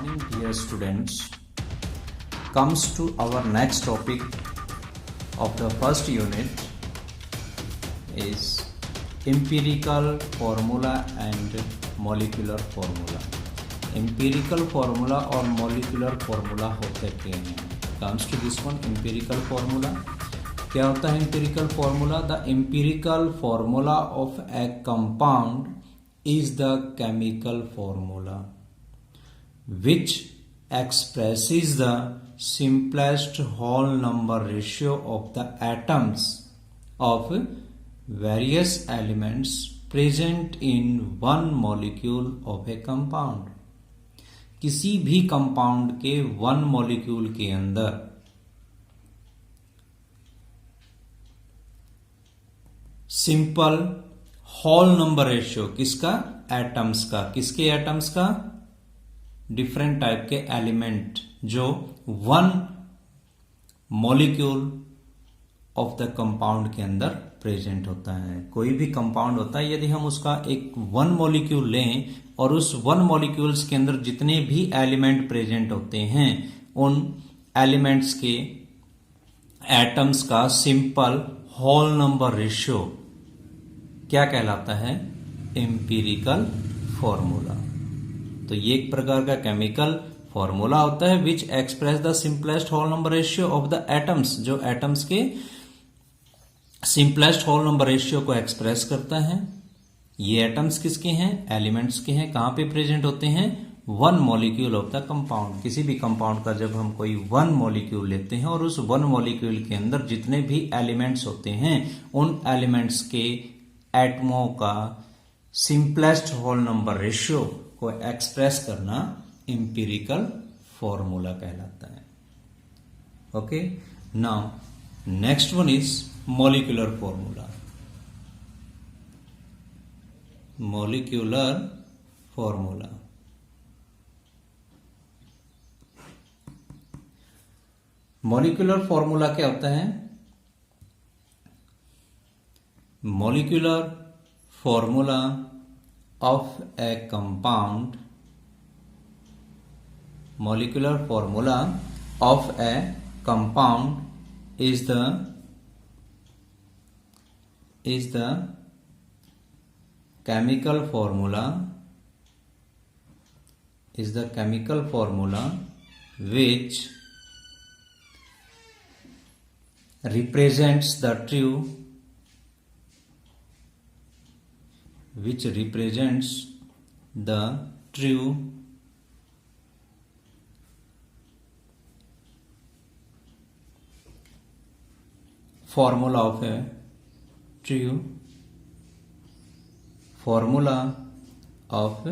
morning, dear students. Comes to our next topic of the first unit is empirical formula and molecular formula. Empirical formula और molecular formula होते क्या हैं? Comes to this one, empirical formula. क्या होता है empirical formula? The empirical formula of a compound is the chemical formula which expresses the simplest whole number ratio of the atoms of various elements present in one molecule of a compound. किसी भी compound के one molecule के अंदर simple whole number ratio किसका? Atoms का. किसके atoms का? Different type के एलिमेंट जो one molecule of the compound के अंदर प्रेजेंट होता है. कोई भी कंपाउंड होता है, यदि हम उसका एक वन मॉलिक्यूल लें और उस वन मॉलिक्यूल्स के अंदर जितने भी एलिमेंट प्रेजेंट होते हैं उन एलिमेंट्स के एटम्स का सिंपल होल नंबर रेशियो क्या कहलाता है? Empirical formula. तो ये एक प्रकार का केमिकल फॉर्मूला होता है which express the simplest whole number ratio of the atoms, जो एटम्स के सिंपलेस्ट होल नंबर रेशियो को एक्सप्रेस करता है. ये एटम्स किसके हैं? एलिमेंट्स के हैं. कहां पे प्रेजेंट होते हैं? One molecule of the compound. किसी भी कंपाउंड का जब हम कोई वन मॉलिक्यूल लेते हैं और उस वन मॉलिक्यूल के अंदर जितने भी एलिमेंट्स होते हैं उन एलिमेंट्स के एटमों का सिंपलेस्ट होल नंबर रेशियो को एक्सप्रेस करना एम्पिरिकल फॉर्मूला कहलाता है. Okay, now next one is molecular formula. Molecular formula. Molecular formula क्या होता है? Molecular formula of A compound. Molecular formula of a compound is the chemical formula which represents the true formula of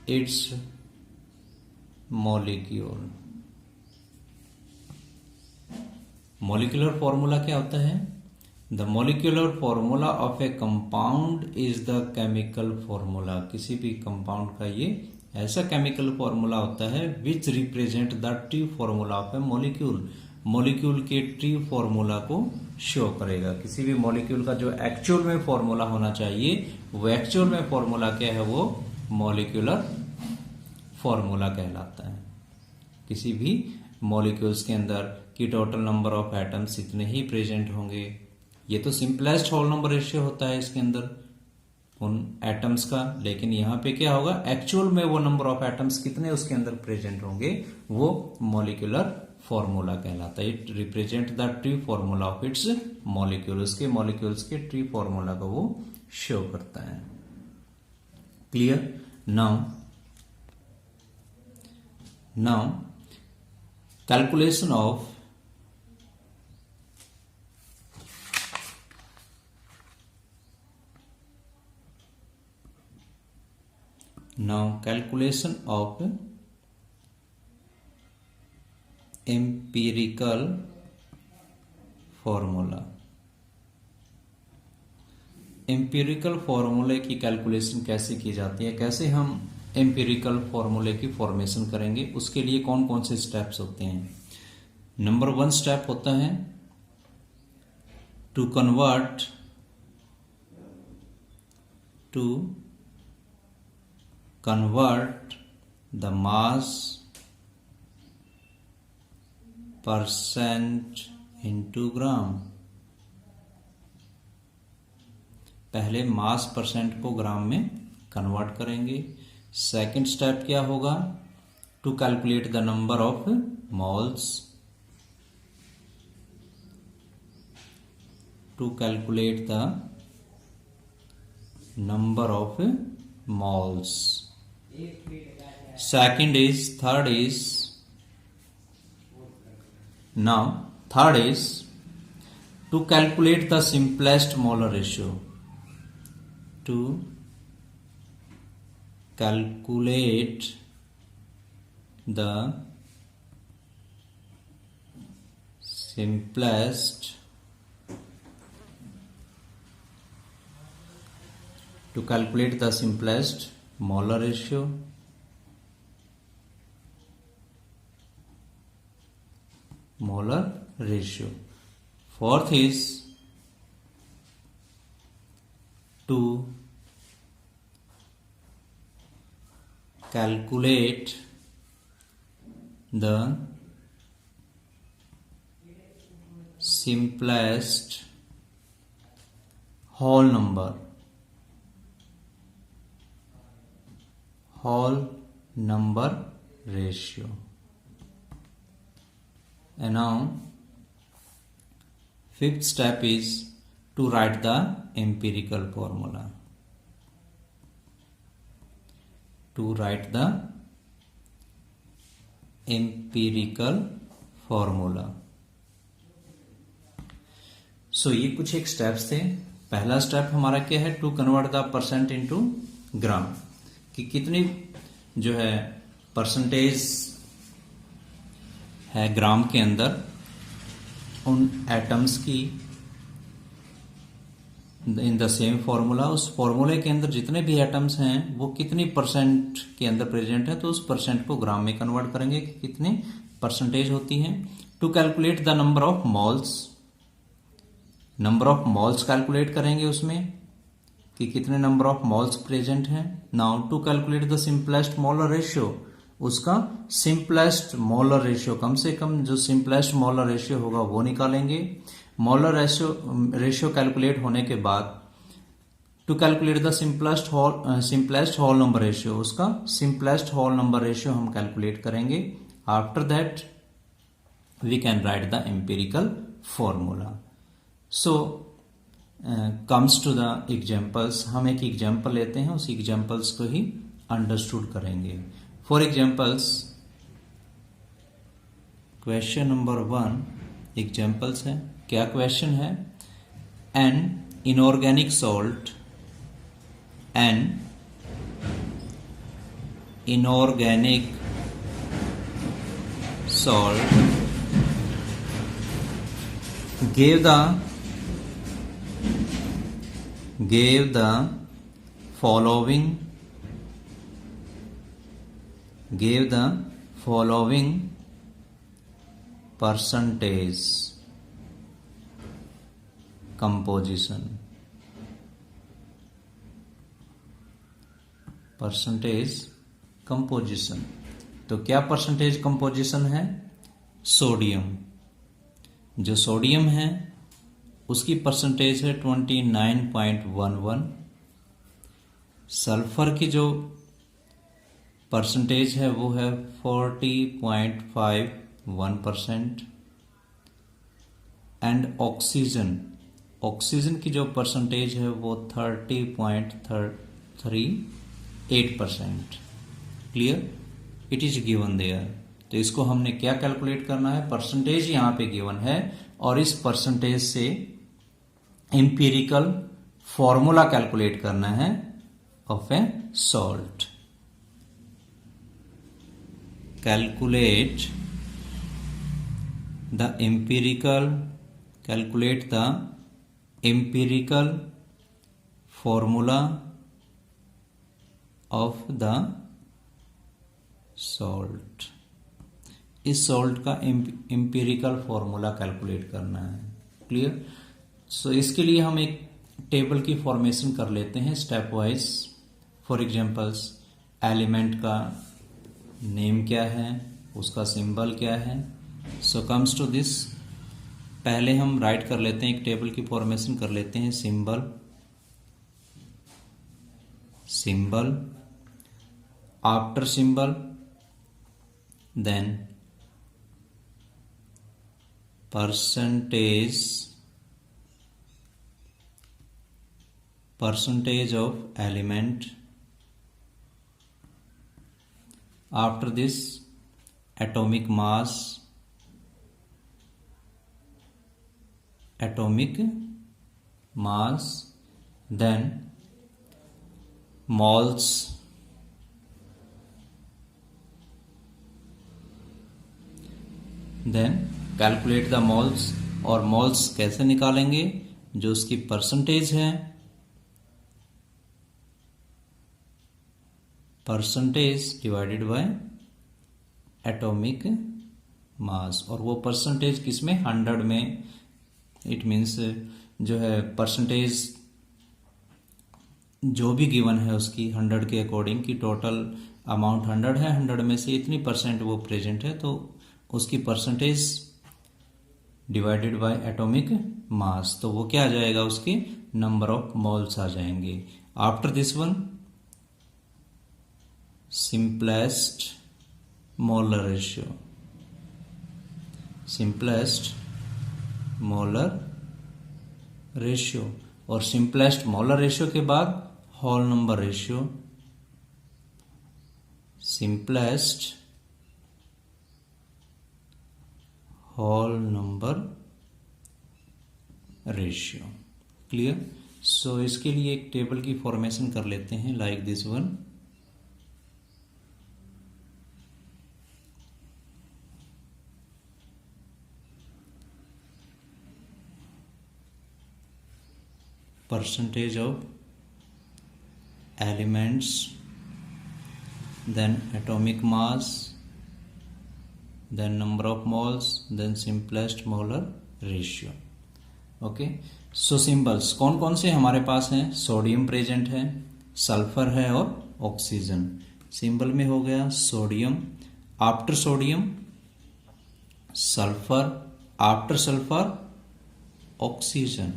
its molecule. Molecular formula क्या होता है? The molecular formula of a compound is the chemical formula. किसी भी compound का ये ऐसा chemical formula होता है which represent the true formula of a molecule. Molecule के ट्री फॉर्मूला को शो करेगा. किसी भी मॉलिक्यूल का जो एक्चुअल में फॉर्मूला होना चाहिए वो एक्चुअल में फॉर्मूला क्या है? वो मॉलिक्यूलर फॉर्मूला कहलाता है. किसी भी मॉलिक्यूल्स के अंदर की टोटल नंबर ऑफ एटम्स इतने ही प्रेजेंट होंगे. ये तो सिंपलेस्ट होल नंबर रेशियो होता है इसके अंदर उन एटम्स का, लेकिन यहां पे क्या होगा? एक्चुअल में वो नंबर ऑफ एटम्स कितने उसके अंदर प्रेजेंट होंगे वो मॉलिक्यूलर फॉर्मूला कहलाता है. It represent the tree formula of its molecule. उसके मॉलिक्यूल्स के ट्री फॉर्मूला को वो शो करता है. Clear? Now calculation of empirical formula. Empirical फॉर्मूले की कैलकुलेशन कैसे की जाती है? कैसे हम एम्पिरिकल फॉर्मूले की फॉर्मेशन करेंगे? उसके लिए कौन कौन से स्टेप्स होते हैं? नंबर 1 स्टेप होता है to convert convert the mass percent into gram. पहले मास परसेंट को ग्राम में कन्वर्ट करेंगे। सेकंड स्टेप क्या होगा? To calculate the number of moles, to calculate the number of moles. Third is now third is to calculate the simplest molar ratio, to calculate the simplest molar ratio, Fourth is to calculate the simplest whole number ratio. And now fifth step is to write the empirical formula. सो ये कुछ एक steps थे। पहला step हमारा क्या है? To convert the percent into gram, कि कितनी जो है परसेंटेज है ग्राम के अंदर उन एटम्स की इन द सेम फॉर्मूला। उस फॉर्मूले के अंदर जितने भी एटम्स हैं वो कितनी परसेंट के अंदर प्रेजेंट है, तो उस परसेंट को ग्राम में कन्वर्ट करेंगे कि कितनी परसेंटेज होती है। To calculate the number of moles calculate करेंगे उसमें कि कितने नंबर ऑफ मॉल्स प्रेजेंट हैं। Now to calculate the simplest molar ratio, उसका सिंपलेस्ट मोलर रेशियो, कम से कम जो सिंपलेस्ट मोलर रेशियो होगा वो निकालेंगे। मोलर रेशियो कैलकुलेट होने के बाद to calculate the simplest whole number ratio, उसका सिंपलेस्ट होल नंबर रेशियो हम कैलकुलेट करेंगे। After that we can write the empirical formula. So comes to the examples. हम एक एग्जाम्पल लेते हैं, उस एग्जाम्पल्स को ही अंडरस्टूड करेंगे। For examples, question number 1 examples है। क्या क्वेश्चन है? An inorganic salt gave the following percentage composition. तो क्या परसेंटेज कंपोजिशन है? सोडियम, जो सोडियम है उसकी परसेंटेज है 29.11। सल्फर की जो परसेंटेज है वो है 40.51%। एंड ऑक्सीजन की जो परसेंटेज है वो 30.38%। Clear? It is given there. तो इसको हमने क्या कैलकुलेट करना है? परसेंटेज यहां पे गिवन है और इस परसेंटेज से एम्पिरिकल फॉर्मूला कैलकुलेट करना है of A salt. Calculate the empirical formula of the salt। इस सॉल्ट का एम्पिरिकल फॉर्मूला कैलकुलेट करना है। क्लियर? सो इसके लिए हम एक टेबल की फॉर्मेशन कर लेते हैं step wise. For examples, element का नेम क्या है, उसका सिंबल क्या है। सो कम्स टू दिस, पहले हम राइट कर लेते हैं, एक टेबल की फॉर्मेशन कर लेते हैं। Symbol, symbol, after symbol then percentage, percentage of element, after this atomic mass, atomic mass, then moles, then calculate the moles. और मोल्स कैसे निकालेंगे, जो उसकी परसेंटेज है, percentage divided by atomic mass. और वो परसेंटेज किसमें, 100 में। इट मीन्स जो है परसेंटेज जो भी गिवन है उसकी 100 के अकॉर्डिंग, की टोटल अमाउंट 100 है, 100 में से इतनी परसेंट वो प्रेजेंट है, तो उसकी percentage divided by atomic mass, तो वो क्या आ जाएगा, उसकी नंबर ऑफ मोल्स आ जाएंगे। After this one simplest molar ratio, simplest molar ratio. और सिंपलेस्ट मोलर रेशियो के बाद whole number ratio, simplest whole number ratio. Clear. So इसके लिए एक टेबल की फॉर्मेशन कर लेते हैं, like this one. Percentage of elements, then atomic mass, then number of moles, then simplest molar ratio. Okay, so symbols कौन कौन से हमारे पास हैं, सोडियम प्रेजेंट है, सल्फर है और ऑक्सीजन। सिंबल में हो गया sodium, after sodium sulphur, after sulphur oxygen.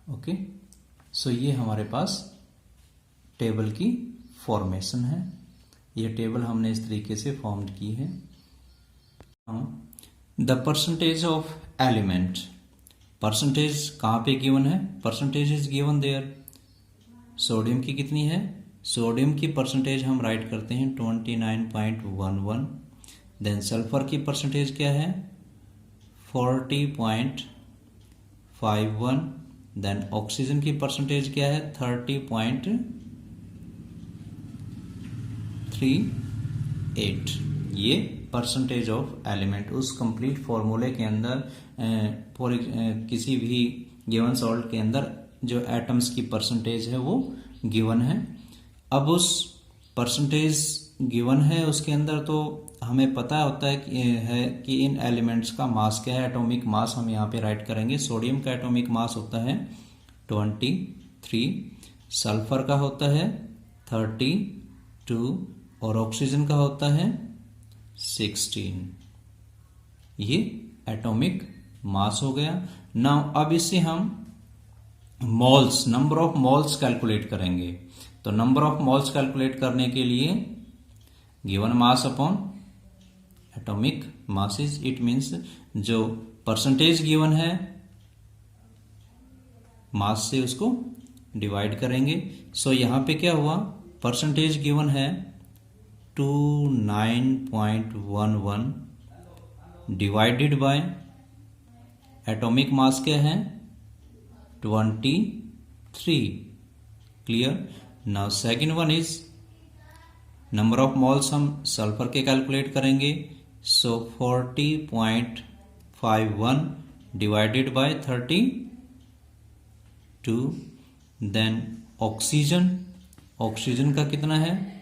Okay, so ये हमारे पास टेबल की फॉर्मेशन है। ये टेबल हमने इस तरीके से फॉर्म की है। The percentage of element, percentage कहाँ पे गिवन है, percentage is given there. Sodium की कितनी है, सोडियम की परसेंटेज हम राइट करते हैं 29.11। देन सल्फर की परसेंटेज क्या है 40.51। देन ऑक्सीजन की परसेंटेज क्या है 30.38। ये परसेंटेज ऑफ एलिमेंट उस कंप्लीट फॉर्मूले के अंदर किसी भी गिवन सॉल्ट के अंदर जो एटम्स की परसेंटेज है वो गिवन है। अब उस परसेंटेज गिवन है उसके अंदर तो हमें पता होता है कि इन एलिमेंट्स का मास क्या है, एटॉमिक मास हम यहाँ पे राइट करेंगे। सोडियम का एटॉमिक मास होता है 23, सल्फर का होता है 32 और ऑक्सीजन का होता है 16। ये एटॉमिक मास हो गया। नाउ अब इससे हम moles, number of moles calculate करेंगे। तो नंबर ऑफ मोल्स कैलकुलेट करने के लिए given mass upon atomic masses, it means जो परसेंटेज गिवन है मास से उसको डिवाइड करेंगे। सो यहां पे क्या हुआ, परसेंटेज गिवन है 29.11 डिवाइडेड बाय एटॉमिक मास क्या है 23। Clear. Now second one is number of moles, हम सल्फर के कैलकुलेट करेंगे। So 40.51 divided by 32। Then oxygen, oxygen का कितना है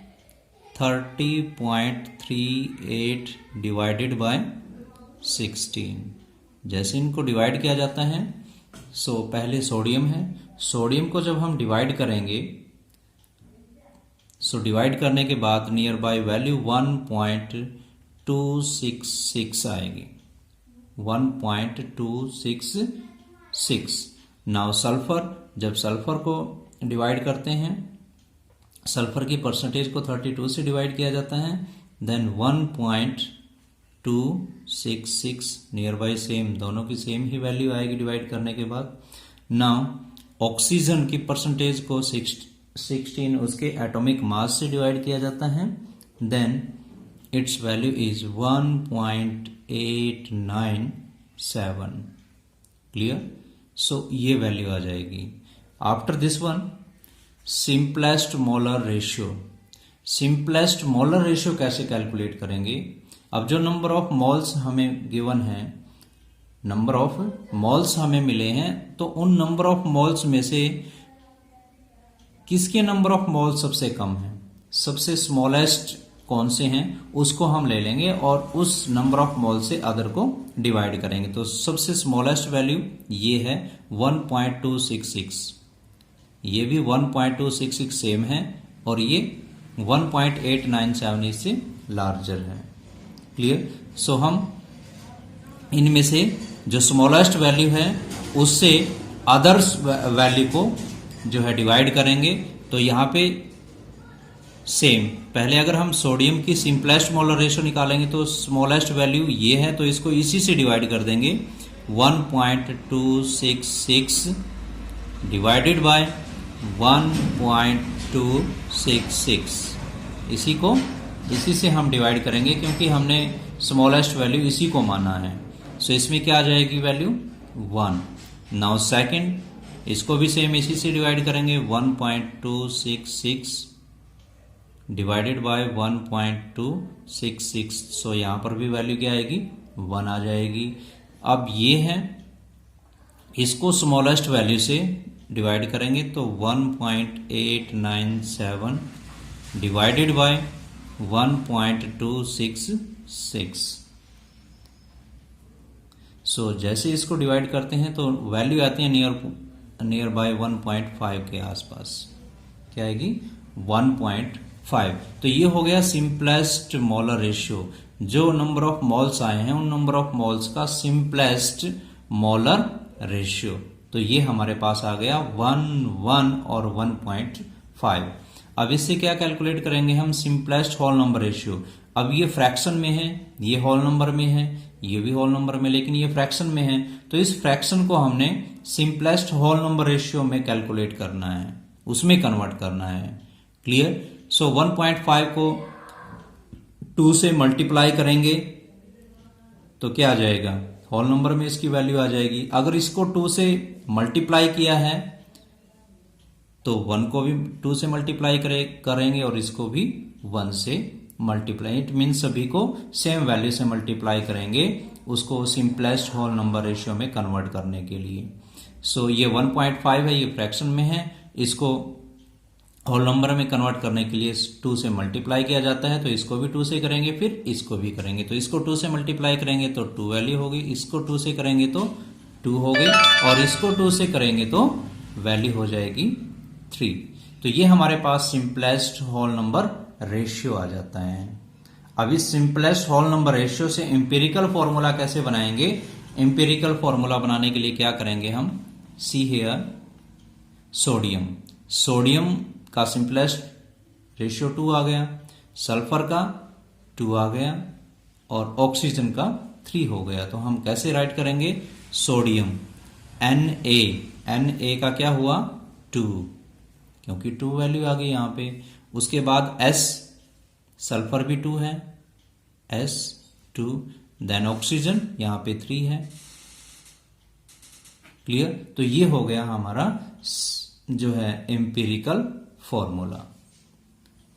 30.38 डिवाइडेड बाय 16। जैसे इनको डिवाइड किया जाता है, सो पहले सोडियम है, सोडियम को जब हम डिवाइड करेंगे, सो डिवाइड करने के बाद नियर बाय वैल्यू 1.266 आएगी, 1.266। नाउ सल्फर, जब सल्फर को डिवाइड करते हैं, सल्फर की परसेंटेज को 32 से डिवाइड किया जाता है, देन 1.266 नियर बाय सेम, दोनों की सेम ही वैल्यू आएगी डिवाइड करने के बाद। नाउ ऑक्सीजन की परसेंटेज को 16 उसके एटॉमिक मास से डिवाइड किया जाता है, then its value is 1.897। Clear? So ये वैल्यू आ जाएगी। After this one, simplest molar ratio. Simplest molar ratio कैसे कैलकुलेट करेंगे? अब जो नंबर ऑफ मोल्स हमें गिवन है, नंबर ऑफ मोल्स हमें मिले हैं, तो उन नंबर ऑफ मोल्स में से किसके नंबर ऑफ मोल्स सबसे कम है, सबसे स्मॉलेस्ट कौन से हैं, उसको हम ले लेंगे और उस नंबर ऑफ मोल से अदर को डिवाइड करेंगे। तो सबसे स्मॉलेस्ट वैल्यू ये है 1.266, ये भी 1.266 सेम है, और ये 1.897 इससे लार्जर है। क्लियर? सो हम इनमें से जो स्मॉलेस्ट वैल्यू है उससे अदर्स वैल्यू को जो है डिवाइड करेंगे। तो यहाँ पे सेम, पहले अगर हम सोडियम की सिंपलेस्ट मोलर रेशियो निकालेंगे तो स्मॉलेस्ट वैल्यू ये है, तो इसको इसी से डिवाइड कर देंगे, 1.266 डिवाइडेड बाय 1.266, इसी से हम डिवाइड करेंगे क्योंकि हमने स्मॉलेस्ट वैल्यू इसी को माना है। सो इसमें क्या आ जाएगी वैल्यू 1। नाउ सेकंड, इसको भी सेम इसी से डिवाइड करेंगे, 1.266 डिवाइडेड बाय 1.266। सो यहां पर भी वैल्यू क्या आएगी, 1 आ जाएगी। अब ये है, इसको स्मॉलेस्ट वैल्यू से डिवाइड करेंगे तो 1.897 डिवाइडेड बाय 1.266। सो जैसे इसको डिवाइड करते हैं तो वैल्यू आती है नियर बाय 1.5 के आसपास, क्या आएगी 1.5। तो ये हो गया सिंपलेस्ट मोलर रेशियो। जो नंबर ऑफ मोल्स आए हैं उन नंबर ऑफ मोल्स का सिंपलेस्ट मोलर रेशियो। तो ये हमारे पास आ गया 1, 1 और 1.5। अब इससे क्या कैलकुलेट करेंगे हम, सिंपलेस्ट होल नंबर रेशियो। अब ये फ्रैक्शन में है, ये होल नंबर में है, ये भी होल नंबर में, लेकिन ये फ्रैक्शन में है, तो इस फ्रैक्शन को हमने सिंपलेस्ट होल नंबर रेशियो में कैलकुलेट करना है, उसमें कन्वर्ट करना है। क्लियर? सो 1.5 को 2 से मल्टीप्लाई करेंगे तो क्या आ जाएगा, होल नंबर में इसकी वैल्यू आ जाएगी। अगर इसको 2 से मल्टीप्लाई किया है तो 1 को भी 2 से मल्टीप्लाई करेंगे और इसको भी 1 से मल्टीप्लाई, इट मीन सभी को सेम वैल्यू से मल्टीप्लाई करेंगे, उसको सिंपलेस्ट होल नंबर रेशियो में कन्वर्ट करने के लिए। सो ये 1.5 है, ये फ्रैक्शन में है, इसको होल नंबर में कन्वर्ट करने के लिए 2 से मल्टीप्लाई किया जाता है, तो इसको भी 2 से करेंगे, फिर इसको भी करेंगे। तो इसको 2 से मल्टीप्लाई करेंगे तो 2 वैल्यू होगी, इसको 2 से करेंगे तो 2 हो गई, और इसको 2 से करेंगे तो वैल्यू हो जाएगी 3। तो ये हमारे पास सिंपलेस्ट होल नंबर रेशियो आ जाता है। अब इस सिंपलेस्ट होल नंबर रेशियो से एम्पिरिकल फॉर्मूला कैसे बनाएंगे? एम्पिरिकल फॉर्मूला बनाने के लिए क्या करेंगे हम, सी हियर, सोडियम का सिंपलेस्ट रेशियो 2 आ गया, सल्फर का 2 आ गया, और ऑक्सीजन का 3 हो गया। तो हम कैसे राइट करेंगे, सोडियम Na का क्या हुआ 2, क्योंकि 2 वैल्यू आ गई यहां पे। उसके बाद S, सल्फर भी 2 है, S2, देन ऑक्सीजन यहां पे 3 है। क्लियर? तो ये हो गया हमारा जो है एम्पिरिकल फॉर्मूला।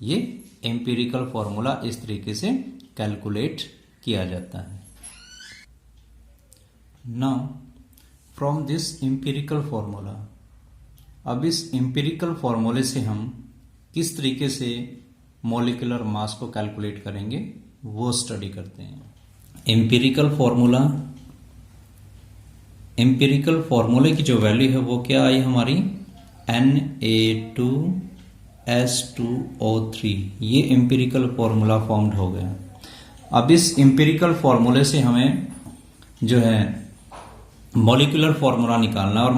ये एम्पिरिकल फॉर्मूला इस तरीके से कैलकुलेट किया जाता है। Now from this empirical formula, अब इस एम्पिरिकल फॉर्मूले से हम किस तरीके से मॉलिक्यूलर मास को कैलकुलेट करेंगे वो स्टडी करते हैं। एम्पिरिकल फॉर्मूले की जो वैल्यू है वो क्या आई हमारी Na2S2O3। ये एम्पिरिकल फॉर्मूला फॉर्म्ड हो गया। अब इस एम्पिरिकल फॉर्मूले से हमें जो है मॉलिक्यूलर फॉर्मूला निकालना, और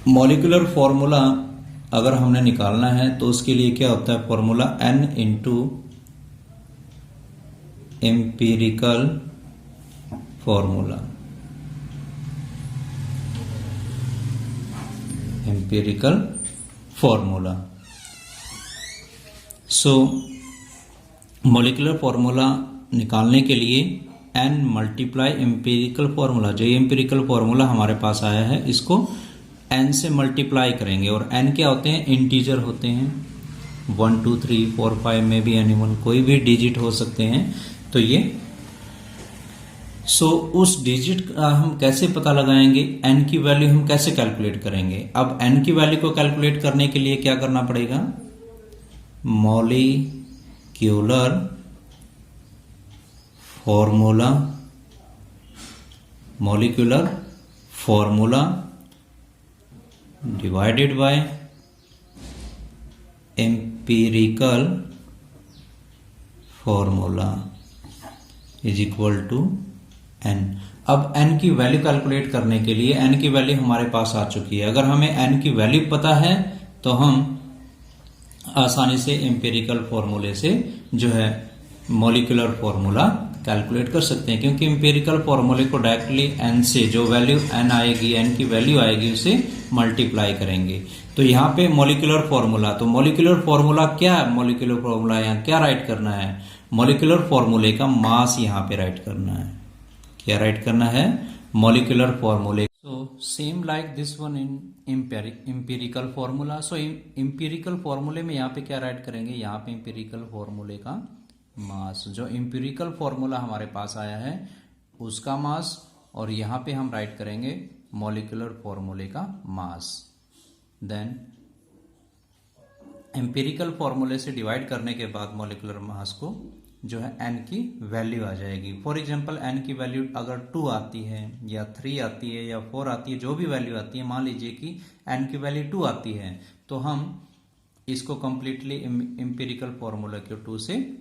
मॉलिक्यूलर फॉर्मूला अगर हमने निकालना है तो उसके लिए क्या होता है formula N into empirical formula. So molecular formula निकालने के लिए N मल्टीप्लाई एम्पिरिकल फॉर्मूला, जो एम्पिरिकल फॉर्मूला हमारे पास आया है इसको N से मल्टीप्लाई करेंगे। और N क्या होते हैं, इंटीजर होते हैं, 1 2 3 4 5 में भी एनिमल कोई भी डिजिट हो सकते हैं। तो ये उस डिजिट का हम कैसे पता लगाएंगे, N की वैल्यू हम कैसे कैलकुलेट करेंगे। अब N की वैल्यू को कैलकुलेट करने के लिए क्या करना पड़ेगा, molecular formula divided by empirical formula is equal to N। अब N की वैल्यू कैलकुलेट करने के लिए N की वैल्यू हमारे पास आ चुकी है। अगर हमें N की वैल्यू पता है तो हम आसानी से एम्पिरिकल फॉर्मूले से जो है मॉलिक्यूलर फॉर्मूला कैलकुलेट कर सकते हैं, क्योंकि एम्पिरिकल फॉर्मूले को डायरेक्टली N से जो वैल्यू N आएगी, N की वैल्यू आएगी, उसे मल्टीप्लाई करेंगे। तो यहाँ पे मॉलिक्यूलर फॉर्मूला, तो मॉलिक्यूलर फॉर्मूला क्या है, मॉलिक्यूलर फॉर्मूला यहाँ क्या राइट करना है, मॉलिक्यूलर फॉर्मूले का मास यहाँ पे राइट करना है। क्या राइट करना है, मॉलिक्यूलर फॉर्मूले। So same like this one in empirical formula. So empirical फॉर्मूले में यहाँ पे क्या राइट करेंगे, यहाँ पे एम्पिरिकल फॉर्मूले का मास, जो एम्पिरिकल फॉर्मूला हमारे पास आया है उसका मास, और यहाँ पे हम राइट करेंगे मॉलिक्यूलर फॉर्मूले का मास। देन एम्पिरिकल फॉर्मूले से डिवाइड करने के बाद मॉलिक्यूलर मास को जो है N की वैल्यू आ जाएगी। फॉर एग्जांपल N की वैल्यू अगर 2 आती है या 3 आती है या 4 आती है, जो भी वैल्यू आती है, मान लीजिए कि N की वैल्यू 2 आती है, तो हम इसको कंप्लीटली एम्पिरिकल फॉर्मूला के 2 से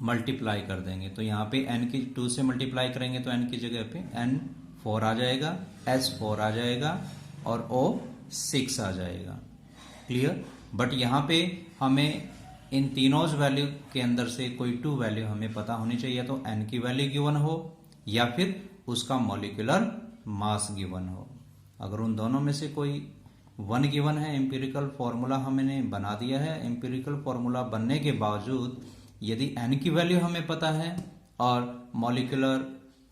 मल्टीप्लाई कर देंगे। तो यहाँ पे N की 2 से मल्टीप्लाई करेंगे तो N की जगह पे N 4 आ जाएगा, S 4 आ जाएगा और O 6 आ जाएगा। क्लियर। बट यहाँ पे हमें इन तीनों वैल्यू के अंदर से कोई 2 वैल्यू हमें पता होनी चाहिए, तो N की वैल्यू गिवन हो या फिर उसका मॉलिक्यूलर मास गिवन हो। अगर उन दोनों में से कोई 1 गिवन है, एम्पिरिकल फॉर्मूला हमने बना दिया है। एम्पिरिकल फॉर्मूला बनने के बावजूद यदि N की वैल्यू हमें पता है और मॉलिक्यूलर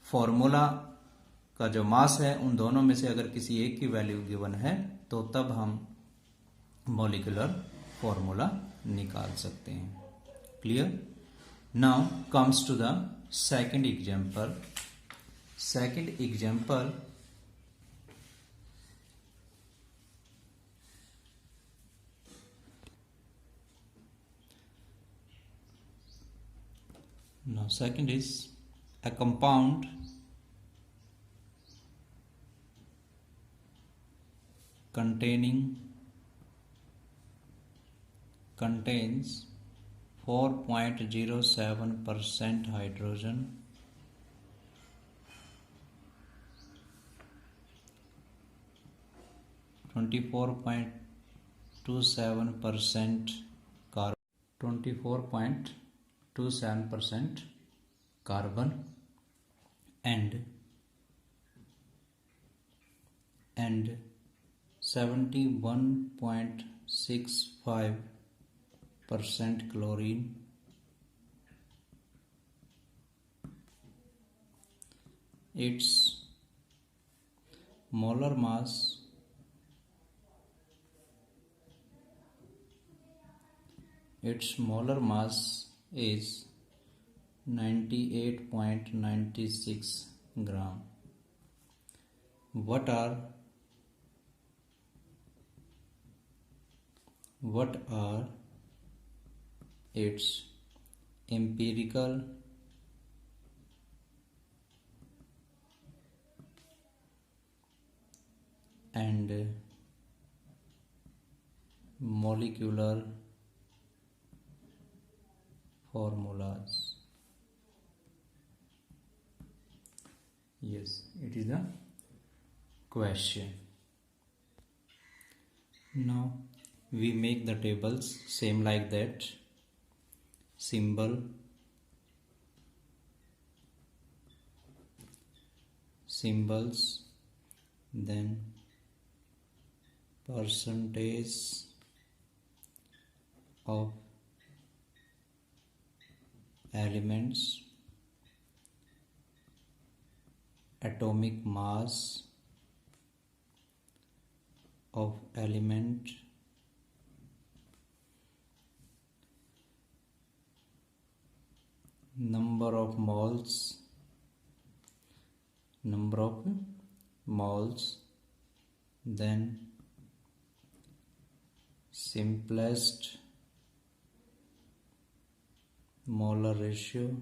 फॉर्मूला का जो मास है, उन दोनों में से अगर किसी एक की वैल्यू गिवन है, तो तब हम मॉलिक्यूलर फॉर्मूला निकाल सकते हैं। Clear. Now comes to the second example. Now second is a compound contains 4.07% hydrogen, 24.27% carbon and 71.65% chlorine. Its molar mass is 98.96 gram. What are what are its empirical and molecular formulas? Yes, it is the question. Now we make the tables same like that. Symbol, symbols, then percentage of elements, atomic mass of element, number of moles, then simplest molar ratio,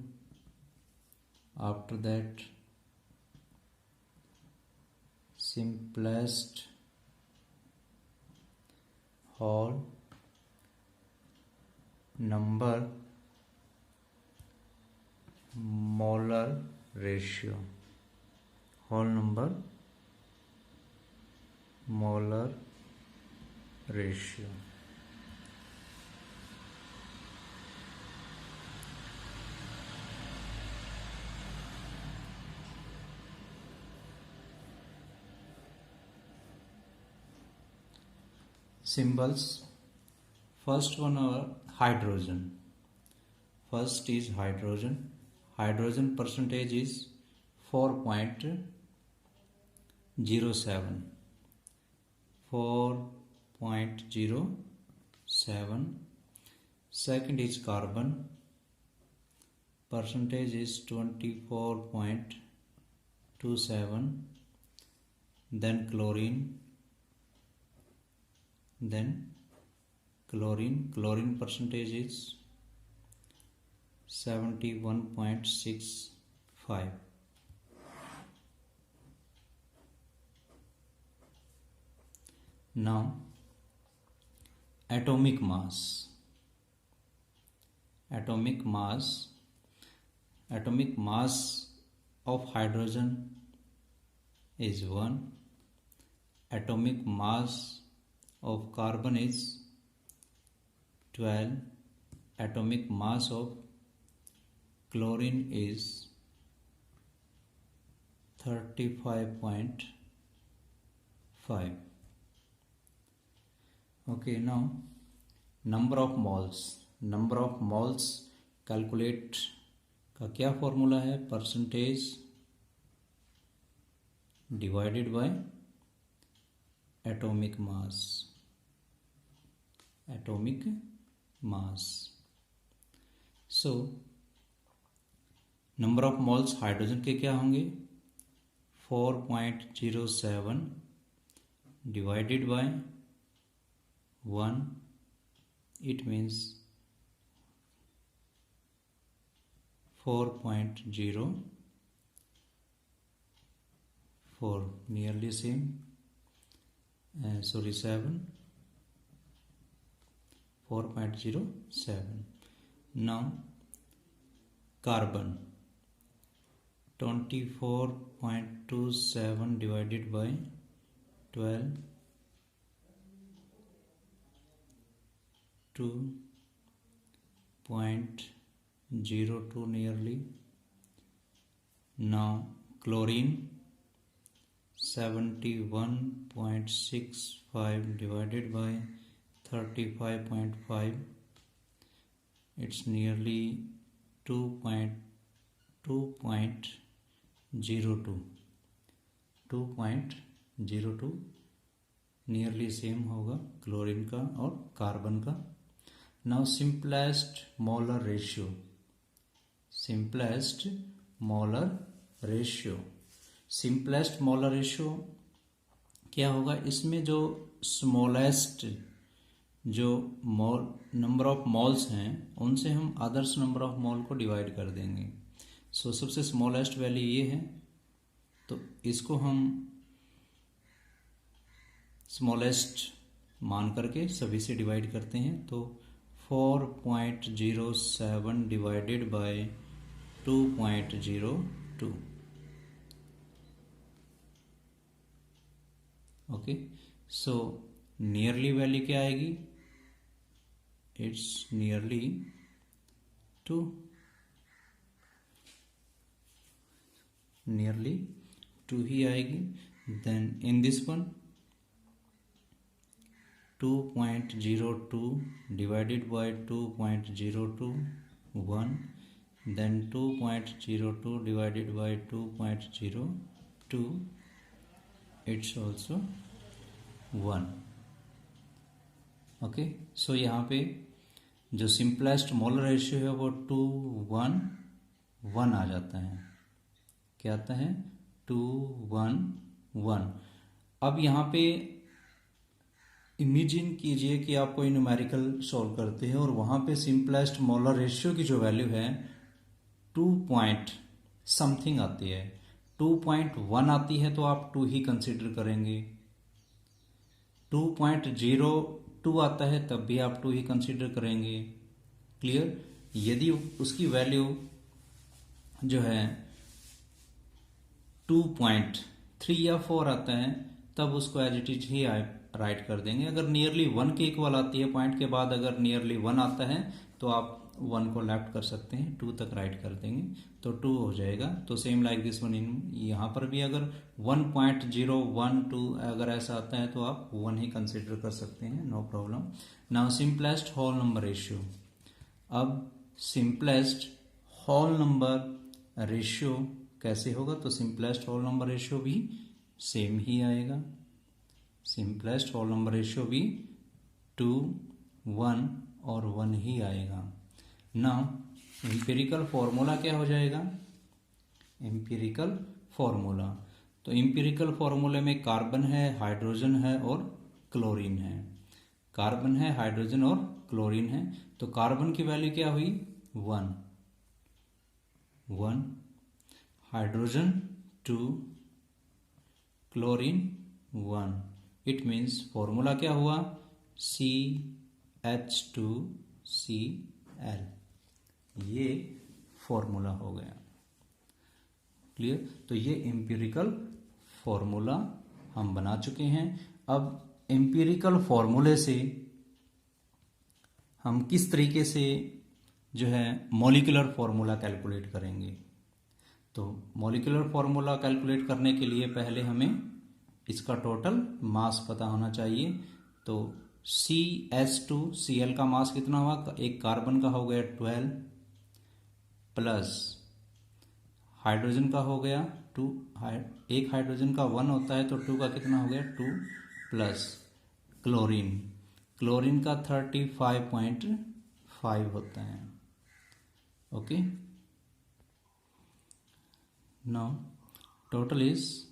after that simplest whole number molar ratio, whole number molar ratio. Symbols, first one are hydrogen. First is hydrogen. Hydrogen percentage is 4.07. 4.07. Second is carbon. Percentage is 24.27. Then chlorine. Chlorine percentage is 71.65. Now atomic mass of hydrogen is 1. Atomic mass of carbon is 12. Atomic mass of chlorine is 35.5. Okay, now number of moles calculate का क्या formula है? Percentage divided by atomic mass. So number of moles hydrogen के क्या होंगे? 4.07 divided bye 1, it means 4.04, nearly same. 7, 4.07. Now carbon 24.27 divided by 12, 2.02 nearly. Now chlorine 71.65 divided by 35.5, it's nearly 2.02 nearly same होगा chlorine का और carbon का. Now simplest molar ratio क्या होगा? इसमें जो स्मॉलेस्ट जो मोल नंबर ऑफ मॉल्स हैं उनसे हम अदर्स नंबर ऑफ मॉल को डिवाइड कर देंगे। सो सबसे स्मॉलेस्ट वैल्यू ये है, तो इसको हम स्मॉलेस्ट मान करके सभी से डिवाइड करते हैं। तो 4.07 divided by 2.02। Okay, so nearly value क्या आएगी? इट्स नियरली 2, नियरली 2 ही आएगी। Then in this one 2.02 divided by 2.02 1, then 2.02 divided by 2.02 it's also 1। Okay, सो यहाँ पे जो सिंपलेस्ट मोलर रेशियो है वो 2:1:1 आ जाता है। क्या आता है? 2:1:1। अब यहाँ पे इमेजिन कीजिए कि आप कोई न्यूमेरिकल सॉल्व करते हैं और वहां पे सिंपलेस्ट मोलर रेशियो की जो वैल्यू है 2 पॉइंट समथिंग आती है, 2.1 आती है तो आप 2 ही कंसिडर करेंगे। 2.02 आता है तब भी आप 2 ही कंसिडर करेंगे। क्लियर? यदि उसकी वैल्यू जो है 2.3 या 4 आता है तब उसको एज इट इज ही राइट कर देंगे। अगर नियरली 1 के इक्वल आती है, पॉइंट के बाद अगर नियरली 1 आता है तो आप 1 को लेफ्ट कर सकते हैं, 2 तक राइट कर देंगे तो 2 हो जाएगा। तो सेम लाइक दिस वन, यहाँ पर भी अगर 1.012 अगर ऐसा आता है तो आप 1 ही कंसिडर कर सकते हैं, no problem. Now simplest whole number ratio. अब सिंपलेस्ट होल नंबर रेशियो कैसे होगा? तो सिंपलेस्ट होल नंबर रेशियो भी सेम ही आएगा। सिंपलेस्ट होल नंबर रेशियो भी 2, 1 और 1 ही आएगा। नाउ एम्पिरिकल फॉर्मूला क्या हो जाएगा? एम्पिरिकल फॉर्मूला, तो एम्पिरिकल फॉर्मूले में कार्बन है, हाइड्रोजन है और क्लोरीन है। कार्बन है, हाइड्रोजन और क्लोरीन है। तो कार्बन की वैल्यू क्या हुई? 1, hydrogen 2, chlorine 1। It means formula क्या हुआ? CH2Cl। ये फॉर्मूला हो गया। क्लियर? तो ये एम्पिरिकल फॉर्मूला हम बना चुके हैं। अब एम्पिरिकल फॉर्मूले से हम किस तरीके से जो है मॉलिक्यूलर फॉर्मूला कैलकुलेट करेंगे? तो मॉलिक्यूलर फॉर्मूला कैलकुलेट करने के लिए पहले हमें इसका टोटल मास पता होना चाहिए। तो CH2Cl का मास कितना हुआ? एक कार्बन का हो गया 12 प्लस हाइड्रोजन का हो गया 2, एक हाइड्रोजन का 1 होता है तो 2 का कितना हो गया? 2 प्लस क्लोरीन का 35.5 होता है। ओके, नाउ टोटल इज,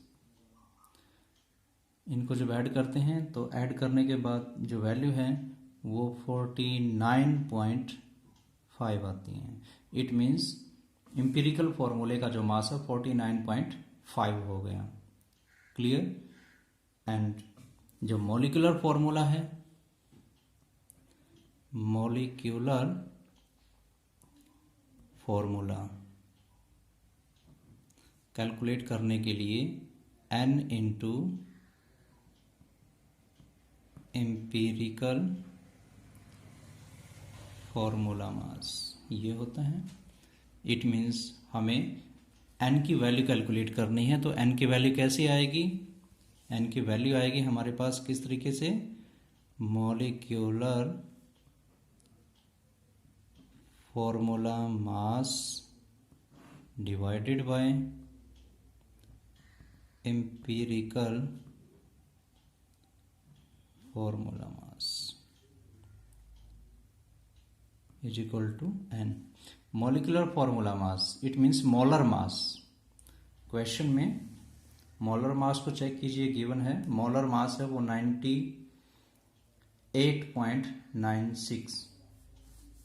इनको जब ऐड करते हैं तो ऐड करने के बाद जो वैल्यू है वो 49.5 आती है। इट मीन्स एम्पिरिकल फॉर्मूले का जो मास है 49.5 हो गया। क्लियर? एंड जो मॉलिक्यूलर फॉर्मूला है, मॉलिक्यूलर फॉर्मूला कैलकुलेट करने के लिए N इंटू एम्पिरिकल फॉर्मूला मास ये होता है। इट मीन्स हमें n की वैल्यू कैलकुलेट करनी है। तो n की वैल्यू कैसे आएगी? n की वैल्यू आएगी हमारे पास किस तरीके से? Molecular formula mass divided by empirical formula mass is equal to n। Molecular formula mass it means molar mass. क्वेश्चन में मोलर मास को चेक कीजिए, गिवन है मोलर मास है वो 98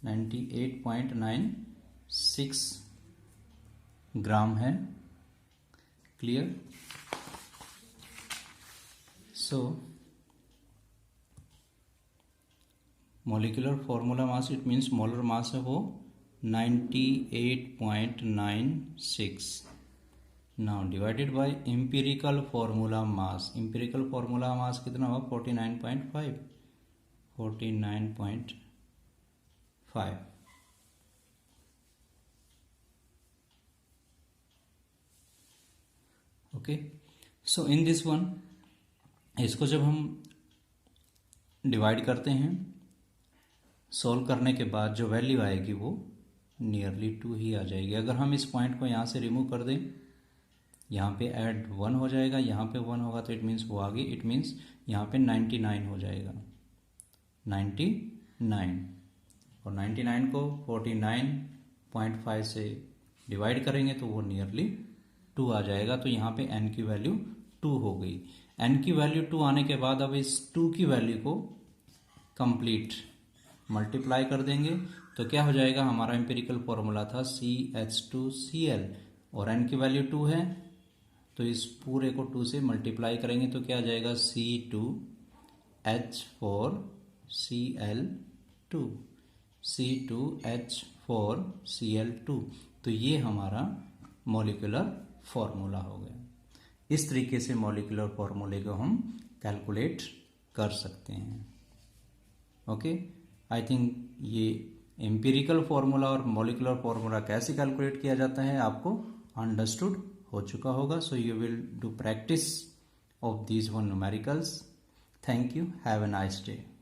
98.96 ग्राम है। Clear? So molecular formula mass, it means molar मास है वो 98.96। Now divided by empirical formula mass. Empirical formula मास कितना होगा? 49.5। 49.5। Okay, so in this one, इसको जब हम डिवाइड करते हैं, सॉल्व करने के बाद जो वैल्यू आएगी वो नियरली 2 ही आ जाएगी। अगर हम इस पॉइंट को यहाँ से रिमूव कर दें, यहाँ पे ऐड 1 हो जाएगा, यहाँ पे 1 होगा तो इट मीन्स वो आगे, इट मीन्स यहाँ पे 99 हो जाएगा। 99 और 99 को 49.5 से डिवाइड करेंगे तो वो नियरली 2 आ जाएगा। तो यहाँ पे n की वैल्यू 2 हो गई। n की वैल्यू 2 आने के बाद अब इस 2 की वैल्यू को कंप्लीट मल्टीप्लाई कर देंगे तो क्या हो जाएगा? हमारा एम्पिरिकल फॉर्मूला था CH2Cl और n की वैल्यू 2 है, तो इस पूरे को 2 से मल्टीप्लाई करेंगे तो क्या आ जाएगा? C2H4Cl2, C2H4Cl2। तो ये हमारा मॉलिक्यूलर फॉर्मूला हो गया। इस तरीके से मॉलिक्यूलर फॉर्मूले को हम कैलकुलेट कर सकते हैं। ओके, आई थिंक ये एम्पिरिकल फॉर्मूला और मॉलिक्यूलर फॉर्मूला कैसे कैलकुलेट किया जाता है आपको अंडरस्टूड हो चुका होगा। So you will do practice of these one numericals. Thank you, have a nice day.